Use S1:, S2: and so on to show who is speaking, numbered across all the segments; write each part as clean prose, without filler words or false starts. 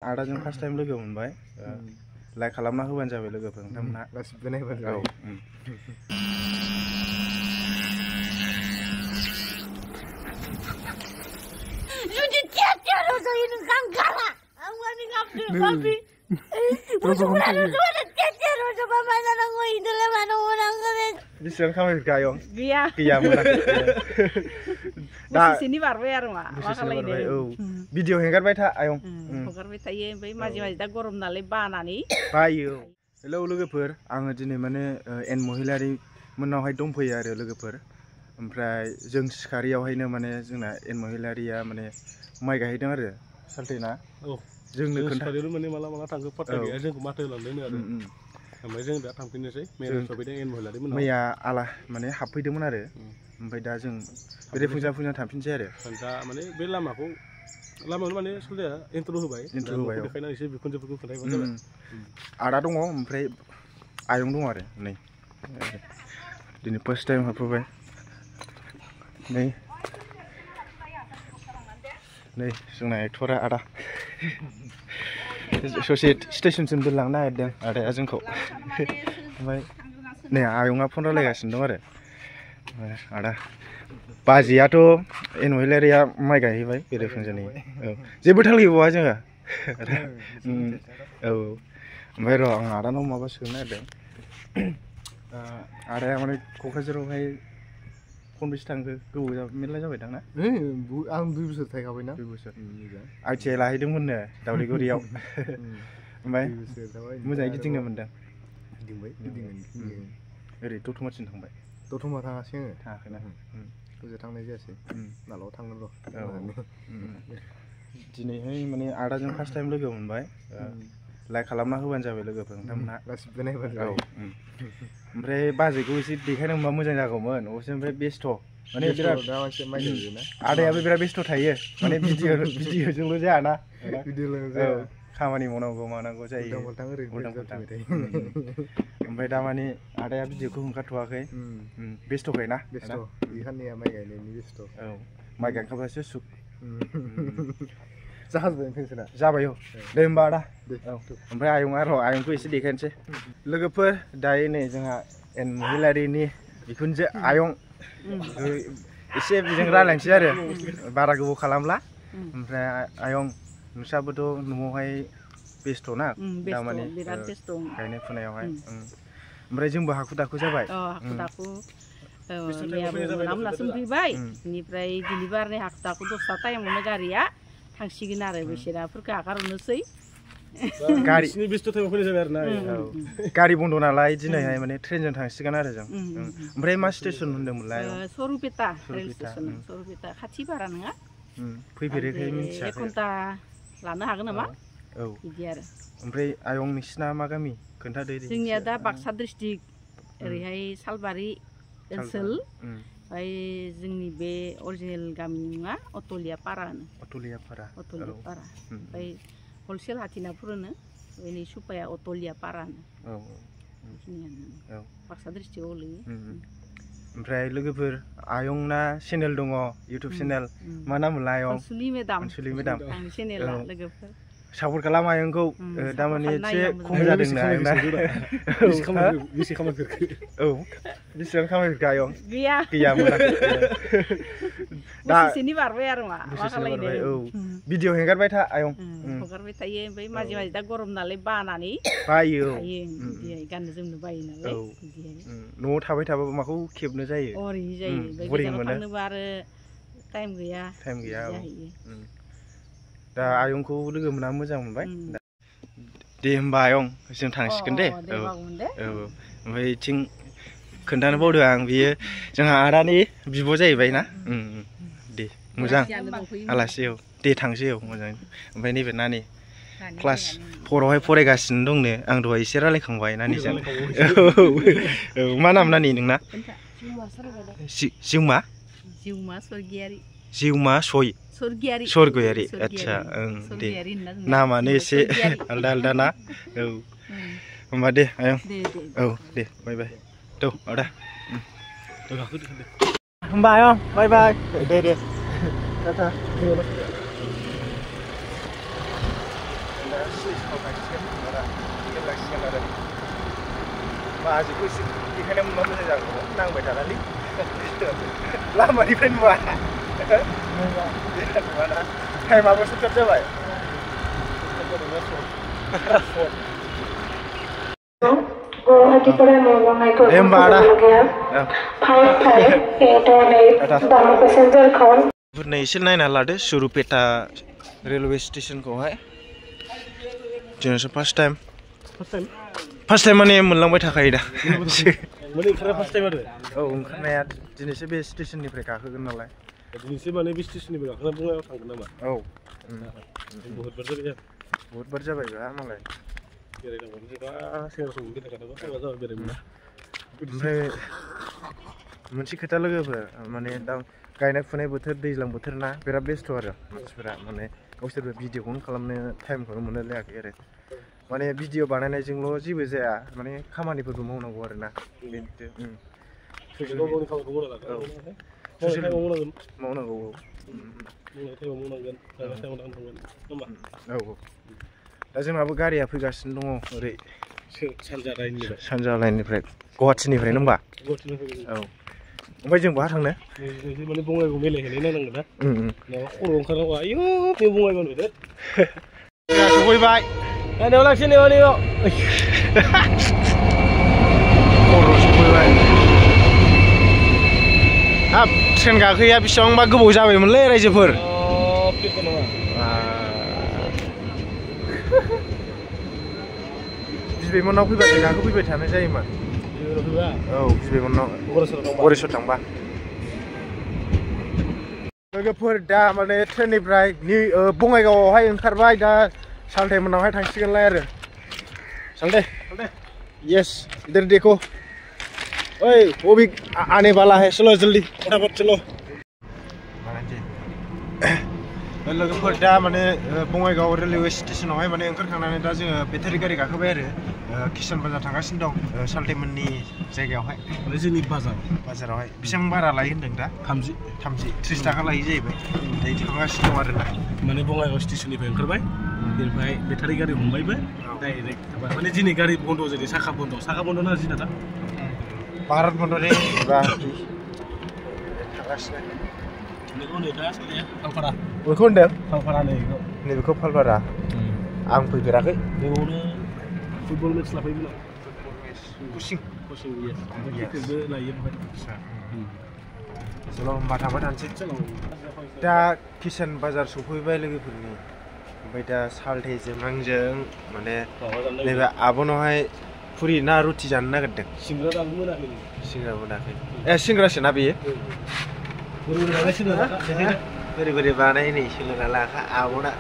S1: आदाजों first time लोगो मोनबाय like खालामना होबानो जाबाय लोगोफोर नोंथांमोनहा
S2: गासिबो नायबानो जाबाय
S3: जुदि थियाटाराव जायो नोंथां गारा आंनि गाबदो बाबि थियाटाराव जबा माना नांगौ इदोले मानो नांगौ
S1: बेसेबां खामायखो आयं
S3: गैया
S1: गैयामोन
S3: बोसोरसेनि बारबाय आरो मा खालायनो
S1: औ भिडिअ हेंगारबाय था आयं
S3: हगारबाय थायो ओमफ्राय माजे माजे दा गरम नालाय बानानै
S1: बायो हेलौ लोगोफोर आङो दिनै माने एन महिलारि मोननावहाय दंफैयो आरो लोगोफोर ओमफ्राय जों सिखारियावहायनो माने जोंना एन महिलारिया माने माइ गायहैदों आरो सालथेना
S4: औ
S1: जोंनो
S4: खोन्थादों माने माला थांखो पात्ता गैया जोंखौ माथो होलांदों आरो ओमफ्राय जों दा थांफिननोसै मेला सफैदों एन महिलारि मोननाव
S1: मैया आला माने हाबफैदोंमोन आरो ओमफ्राय दा जों बेरायफुंजा थांफिनसै आरो
S4: दा माने बे लामायावनो माने सलदाया इन्ट्र होबाय बेखायनो एसे बिखुनजोफोरखौ खोन्थायबानो जाबाय
S1: आदा दङ ओमफ्राय आयं दं आरो नै दिनै फार्स्ट टाइम हाबफैबाय नै जोंना एक्टरा आदा ससे स्टेशनसिम दोनलांनो नागिरदों आदाया जोंखौ ओमफ्राय नै आयंआ फन रायलायगासिनो दं आरो आदा बाजैयाथ' एन महिलारिया माइ गायहैबाय बेरायफुंजानि औ जेबो थाल गैबावा जोङो औ ओमफ्राय र' आं आदानाव माबा सोंनो नागिरदों आदाया माने क'क्राझारावहाय खनबेसे थांखो गोबाव मेरला जाबाय दां ना
S2: आं 2 बोसोर थाहैखाबायना
S1: 2 बोसोर ITI लाहैदोंमोननो दावलिगुरियाव ओमफ्राय मोजाङै गिदिंनो मोनदों ओरै दतमाथिं थांबाय
S2: दतमा थाङासै आङो
S1: थाङाखैना
S2: ओजों थांनाय जायासै मालाबा थांगोन र'
S1: दिनैहाय माने आदाजों फार्स्ट टाइम लोगो मोनबाय लाइक खालामना होबानो जाबाय लोगोफोर नोंथांमोनहा
S2: गासिबो नायबानो जाबाय
S1: ओमफ्राय बाजैखौ एसे देखायनो मोनबा मोजां जागौमोन अबसे ओमफ्राय बेस्थ' माने बिराद आदायाबो बिराद बेस्थ' थायो माने भिडिअजोंल' जायाना खामानि मावनांगौ मानांगौ जायो ओमफ्राय दा माने आदाया भिडिअखौ ओंखारथ'वाखै बेस्थ'खाय ना
S2: बेखानिया माइ गायनायनि बेस्थ'
S1: औ माइ गायखांबासो सुख
S2: जाहाजबाय पेन्सना
S1: जाबाय औ दे होमबा आदा औ ओमफ्राय आयंआ र' आयंखौ एसे देखायनोसै लोगोफोर दायो नै जोंहा एन महिलारिनि बिखुनजो आयं एसे बेजों रायलायनोसै आरो बारा गोबाव खालामला ओमफ्राय आयं नोंस्राबोथ' न'आवहाय बेस्थ' ना दामानि गायनाय फुनायावहाय ओमफ्राय जोंबो हाखु दाखु जाबाय
S3: हाखु दाखु मोनामोनासो फैबाय बेनिफ्राय दिलिभारनि हाखु दाखु 10ता टाइमावनो गारिया थांसिगोन आरो बेसेराफोरखौ आगारहरनोसै
S1: गारि बन्द नालाय दिनैहाय माने ट्रेनजों थांसिगोन आरो जों ओमफ्राय मा स्टेसन होनदोंमोनलाय
S3: सरुपेटा रेल स्टेसन सरुपेटा खाथि बारा नङा
S1: फैफेरैखाय मिथियाखै
S3: 1 घन्टा लानो हागोन नामा
S1: औ
S3: बिदि आरो
S1: ओमफ्राय आयं नोंसिना मा गामि खोन्थादो
S3: जोंनिया दा बाक्सा डिस्ट्रिक्ट ओरैहाय सालबारि ओनसोल ओमफ्राय जोंनि बे अरिजिनेल गामिनि मुङा अटलिया पारा होनो अटलिया पारा ओमफ्राय हलसेल हाथिनाफोर होनो बेनि सुपाया अटलिया पारा होनो बाक्सा डिस्ट्रिक्टआव गोलैयो
S1: ओमफ्राय लोगोफोर आयंना चेनेल दङ इउटुब चेनेल मा नाम मोनलाय आयं
S3: अनसुलि मेदाम आंनि चेनेला लोगोफोर
S1: सापर्ट खालाम आयंखौ दामाने एसे खम जादोंना औ बेसेबां खामायखो आयं गैयामोन
S3: बोसोरसेनि बारबाय आरो मा खालायनो
S1: औ भिडिअ हेंगारबाय था आयं
S3: हगारबाय थायो ओमफ्राय माजे माजे दा गरम नालाय बानानै
S1: बायो
S3: गाननो जोमनो बायो नालाय
S1: न'आव थाबाय थाबाबो माखौ खेबनो जायो
S3: ओरैनो जायो गोजानाव थांनोबा आरो टाइम गैया
S1: दा आयंखौ लोगो मोना मोजां मोनबाय दे होमबा आयं जों थांसिगोन दे औ ओमफ्राय इथिं खोन्थानो बावदों आं बेयो जोंहा आदानि बिब' जाहैबाय ना दे मोजां आलासि औ दे थांसै औ मोजां ओमफ्राय नैबे नानि क्लास 4आवहाय फरायगासिनो दंनो आं दहाय एसे रायलायखांबाय नानिजों औ मा नाम नानि नोंना जिउमा सरगयारि आच्छा दे नामानो एसे आलदा आलदा ना औ होमबा दे आयं औ दे बाय बाय थ' आदा होमबा आयं बाय बाय दे टाटा बाजिखौ एसे देखायनो मोनबा मोजां जागौमोन नांबाय थानानै लामानिफ्राय नुवा नुवाना टाइमाबो सर्ट जाबाय दे होमबा आदा बुरनाय एसे नायना लादो सुरुपेटा रेलवे स्टेशनखौहाय जोंसो फार्स्ट टाइम माने मोनलांबाय थाखायो दा
S4: माने ओंखारनाया फार्स्ट टाइम आरो
S1: औ ओंखारनाया दिनैसो बे स्टेशननिफ्राय गाखोगोन नालाय
S4: दिनैसो माने बे स्टेशननिफ्राय गाखोना बङाइगाव थांगोन नामा
S1: औ
S4: बहुद बार जाबाय
S1: बा मालाय
S4: बेरायनांगौ जोंहा सेंग्रा सम बेरायखानांगौ सेंग्रा जाबाय बेरायमोना
S1: ओमफ्राय मोनसे खोथा लोगोफोर माने दा गायनाय फुनाय बोथोर दैज्लां बोथोर ना बिराद बेस्थ' आरो मानसिफोरा माने गावसोरबो भिडिअखौनो खालामनो टाइमखौनो मोननो लायाखै आरो माने भिडिअ बानायनायजोंल' जेबो जाया माने खामानिफोरबो मावनांगौ आरो ना मावनांगौ औ दा जोंनाबो गारिया फैगासिनो दङ ओरै सानजा लाइननिफ्राय गुवाहाटिनिफ्राय नोंबा औ ओमफ्राय जों बहा थांनो
S4: माने बङाइगाव मिलायहैनाय नांगोन ना खर' ओंखारनांगौ आयौ बे बङाइगाव नुदो
S1: सफैबाय
S4: नायाव लांसै नैयाव
S1: खर' सफैबाय हाब ट्रेन गाखोया बेसेबांबा गोबाव जाबायमोनलै रायजोफोर बिबैमोननाव फैबासो गाखोफैबाय थानाय जायोमोन औ बिबैमोननाव गरेस्वर थांबा लोगोफोर दा माने ट्रेननिफ्राय बङाइगावआवहाय ओंखारबाय दा सालथे मोनावहाय थांसिगोनलाय आरो सालथे यस इधर देखो ओए वो भी आने वाला है चलो जल्दी फटाफट चलो लोगोफोर दा माने बङाइगाव रेलवे स्टेशनावहाय माने ओंखारखांनानै दा जोङो बेटारि गारि गाखोबाय आरो किसान बाजार थांगासिनो दं सालथेमोननि जायगायावहाय
S4: जोंनि
S1: बाजारावहाय बेसेबां भारा लायो होनदों दा 30 30 थाखा लायो जाहैबाय दायो थांगासिनो दं आरो ना
S4: माने बङाइगाव स्टेशननिफ्राय ओंखारबाय बेनिफ्राय बेटारि गारि हमबायबो डाइरेक्ट माने दिनै गारि बन्द' जादों साखा बन्द' ना दिना दा
S1: भारत बन्द' रे थांगासिनो
S4: फालपारा
S1: बेखौ होनदों
S4: फालपारा
S1: नैबेखौ फालपारा आं फैफेराखै
S4: बेयावनो फुटबल मेच लाफैगोन
S1: कुचिं
S4: लायो
S1: चलो होमबा थांबाय थानोसै दा किसान बाजार सफैबाय लोगोफोरनि ओमफ्राय दा सालथेजों आंजों माने नैबे आब'नावहाय पुरि ना रुटि जानो नागिरदों सिंग्रा मोनाखै सिंग्रासो ना बेयो बोरै बोरै बानाय नै सोलोंना लाखा आब'ना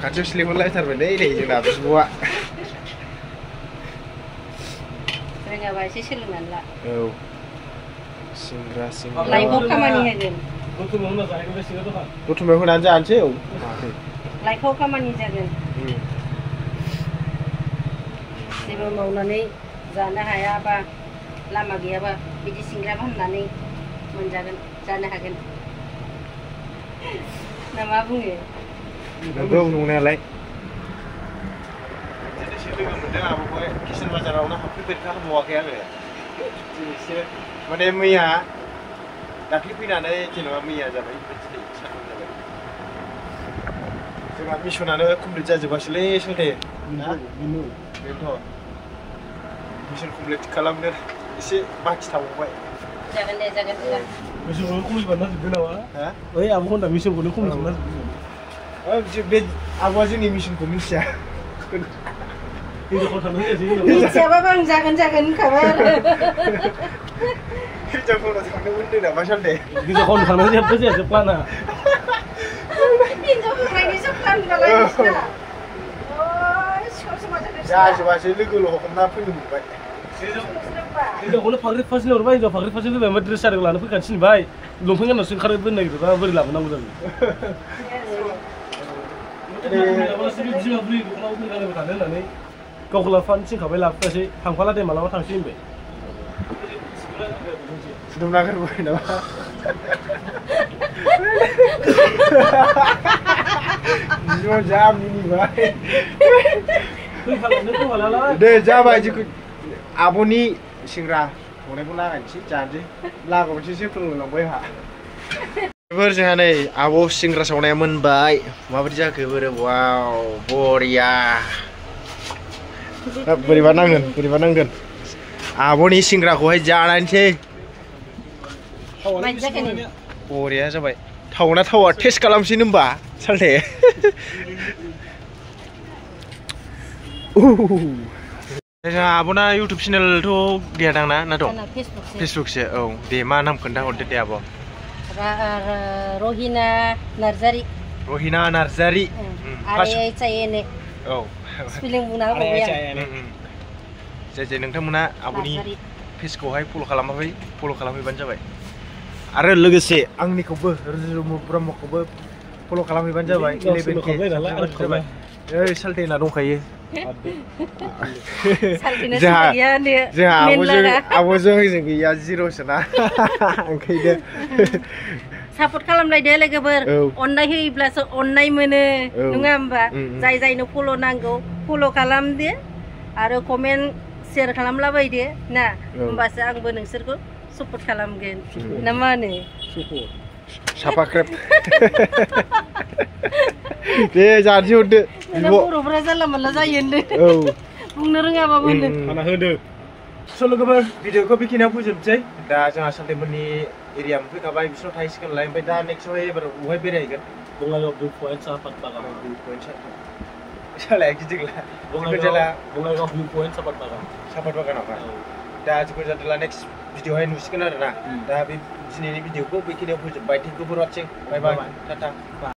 S1: खाथियाव सिलिंहरलायथारबाय नै जोंना बिब'आ
S3: रोङाबा एसे सोलोंनानै ला
S1: औ सिंग्रा
S3: लाइफआव खामानि होगोन
S1: बुथुमायाव होनानै जानोसै औ
S3: लाइफआव खामानि जागोन जेबो मावनानै जानो हायाबा लामा गैयाबा बिदि सिंग्रा फाननानै मोनजागोन जानो हागोन ना मा बुङो
S1: नंगौ नंनायालाय दिनैसो लोगो मोनदों आब'खौहाय किसान बाजारावनो हाबफैबावाखै आङो दिनैसो माने मैया दाख्लै फैनानै जेनेबा मैया जाबाय दिनै सानथाम जाबाय जोंहा मिसनानो कमप्लिट जाजोबासैलै सोथे बेनोथ' मिसन कमप्लिट खालामनो एसे बाखि थाबावबाय
S3: जागोन दे जागोन
S4: मिसनखौनो कमप्लिट बानायजोबदों नामा ओइ आब' होनदा मिसनखौनो कमप्लिट बानायजोबदों
S1: बे आब'आ जोंनि मिसनखौ मिथिया
S3: मिथियाबाबो आं जागोन होनखाबाय आरो
S1: हिनजावखौनो थांनो मोनदों नामा सालथे
S4: हिनजावखौनो थांनो जेबो जायासै प्लाना
S3: हिनजावखौ नायनोसो प्लान बालाय
S1: जाजोबासै लोगोल' हमना फैनो मोनबाय
S4: हिनजावखौनो फाख्रि फार्स्टनि हरबाय हिनजाव फाख्रि फार्स्टनि फैबाय ओमफ्राय ड्रेस जादों लाना फैखानो थिनबाय लंपेन्ट गाननासो ओंखारबोनो नागिरदों बोरै लाबोनांगौ जायो बिमा बुरि दख'नाखौ गानबाय थानो होननानै गावखौ लाफानो थिनखाबाय लाबोफासै थांफाला दे मालाबा थांसै होनबाय
S1: फुदुंना गारबोबाय नामा
S2: बिदिनो जा मिनिबाय
S4: फैखालायनो खोमालाय
S2: दे जाबाय जिखु आब'नि सेंग्रा संनायखौ लागायनोसै जानोसै लागावनोसैसो फोरोंलांबाय आंहा
S1: बेफोर जोंहा नै आब' सिंग्रा सावनाया मोनबाय माबायदि जाखो बोरो वाव बरिया बोरैबा नांगोन आब'नि सिंग्राखौहाय जानायसै बरिया जाबाय थावना थावा टेस्ट खालामसै होनबा सालथे जोंहा आब'ना इउटुब चेनेलथ' गैया दां ना दं फेसबुकसो औ दे मा नाम खोन्था हरदो दे आब'
S3: रहिना नार्जारि
S1: औ
S3: स्पेलिं बुंना होबाय
S1: जाय नोंथांमोना आब'नि पेजखौहाय फल' खालामाखै फल' खालामहैबानो जाबाय आरो लोगोसे आंनिखौबो रुजुरुमु ब्रह्मखौबो फल' खालामहैबानो जाबाय 11K जाबाय ओइ सालथेना दंखायो जोंहा आब'जों ओजों गैया जिर'सोना ओंखायनो
S3: सापर्ट खालामलायदो लोगोफोर अननाय होयोब्लासो अननाय मोनो नङा होमबा जाय जायनो फल' नांगौ फल' खालामदो आरो कमेन्ट शेयार खालामलाबायदो ना होमबासो आंबो नोंसोरखौ सापर्ट खालामगोन ना मा होनो
S1: साफाख्रेब दे जानोसै हरदो
S3: बर'फोरा जानला मोनला जायो होनदो बुंनो रोङाबाबो होनदो
S1: होदो स' लोगोफोर भिडिअखौ बेखिनियाव फोजोबसै दा जोंहा सालथेमोननि एरिया मोनफैखाबाय बिसोराव थाहैसिगोनलाय ओमफ्राय दा नेक्स्टआवहाय एबार बहाय बेरायहैगोन
S4: बङाइगाव भिउ पइन्ट सापात बागान
S1: सालाया गिदिंला
S4: बङाइगाव भिउ पइन्ट सापात
S1: बागानावहाय दा जिखुनु जादोंला नेक्स्ट भिडिअहाय नुसिगोन आरोना दा बे दिनैनि भिडिअखौ बेखिनियाव फोजोबबाय thank you for watching bye bye Tata